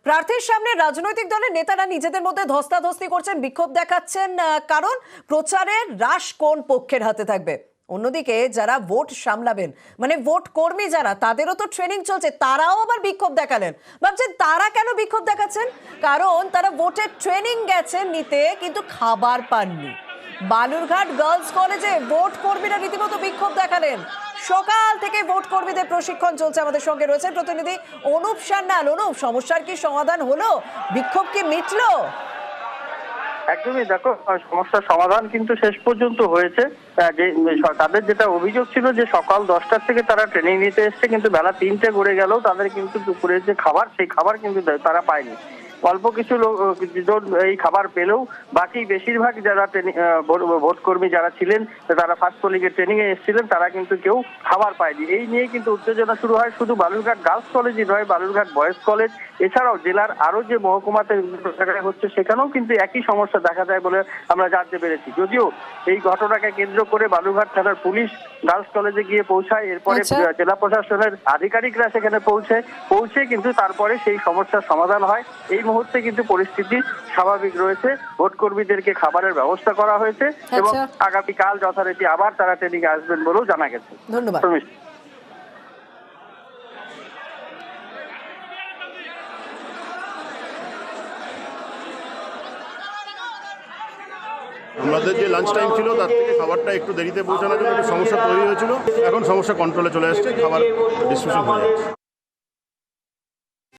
প্রার্থীর সামনে রাজনৈতিক দলের নেতারা নিজেদের মধ্যে ধস্তাধস্তি করছেন, বিক্ষোভ দেখাচ্ছেন, কারণ প্রচারের রাশ কোন পক্ষের হাতে থাকবে। অন্যদিকে যারা ভোট সামলাবেন, মানে ভোট কর্মী যারা, তাদেরও তো ট্রেনিং চলছে, তারাও আবার বিক্ষোভ দেখালেন। ভাবছেন তারা কেন বিক্ষোভ দেখাচ্ছেন? কারণ তারা ভোটের ট্রেনিং গেছেন নিতে, কিন্তু খাবার পাননি। বালুরঘাট গার্লস কলেজে ভোট কর্মীরা রীতিমতো বিক্ষোভ দেখালেন। সকাল থেকে ভোট কর্মীদের প্রশিক্ষণ চলছে। আমাদের সঙ্গে রয়েছেন প্রতিনিধি অনুপ সান্যাল। অনুপ, সমস্যার কি সমাধান হলো? বিক্ষোভ কি মিটলো? একদমই, দেখো, সমস্যার সমাধান কিন্তু শেষ পর্যন্ত হয়েছে। যে তাদের যেটা অভিযোগ ছিল যে সকাল 10টার থেকে তারা ট্রেনিং নিতে এসছে, কিন্তু বেলা 3টে গড়ে গেল, তাদের কিন্তু দুপুরের যে খাবার, সেই খাবার কিন্তু তারা পায়নি। অল্প কিছু লোক এই খাবার পেলেও বাকি বেশিরভাগ যারা ভোট কর্মী যারা ছিলেন, তারা ফার্স্ট পোলিংয়ের ট্রেনিং এ এসেছিলেন, তারা কিন্তু কেউ খাবার পায়নি। এই নিয়ে কিন্তু উত্তেজনা শুরু হয়। শুধু বালুরঘাট গার্লস কলেজই নয়, বালুরঘাট বয়েজ কলেজ এছাড়াও জেলার আরো যে মহকুমাতে হচ্ছে, সেখানেও কিন্তু একই সমস্যা দেখা যায় বলে আমরা জানতে পেরেছি। যদিও এই ঘটনাকে কেন্দ্র করে বালুরঘাট থানার পুলিশ গার্লস কলেজে গিয়ে পৌঁছায়, এরপরে জেলা প্রশাসনের আধিকারিকরা সেখানে পৌঁছে কিন্তু তারপরে সেই সমস্যার সমাধান হয়। এই মুহূর্তে কিন্তু পরিস্থিতি স্বাভাবিক রয়েছে। ভোট কর্মীদেরকে খাবারের ব্যবস্থা করা হয়েছে এবং আগামীকাল যথারীতি আবার তারা ট্রেনিং আসবেন বলেও জানা গেছে। ধন্যবাদ। আমাদের যে লাঞ্চ টাইম ছিল তার থেকে খাবারটা একটু দেরিতে পৌঁছানোর জন্য একটু সমস্যা তৈরি হয়েছিল। এখন সমস্যা কন্ট্রোলে চলে আসছে, খাবার ডিস্ট্রিবিউশন হয়ে যাচ্ছে।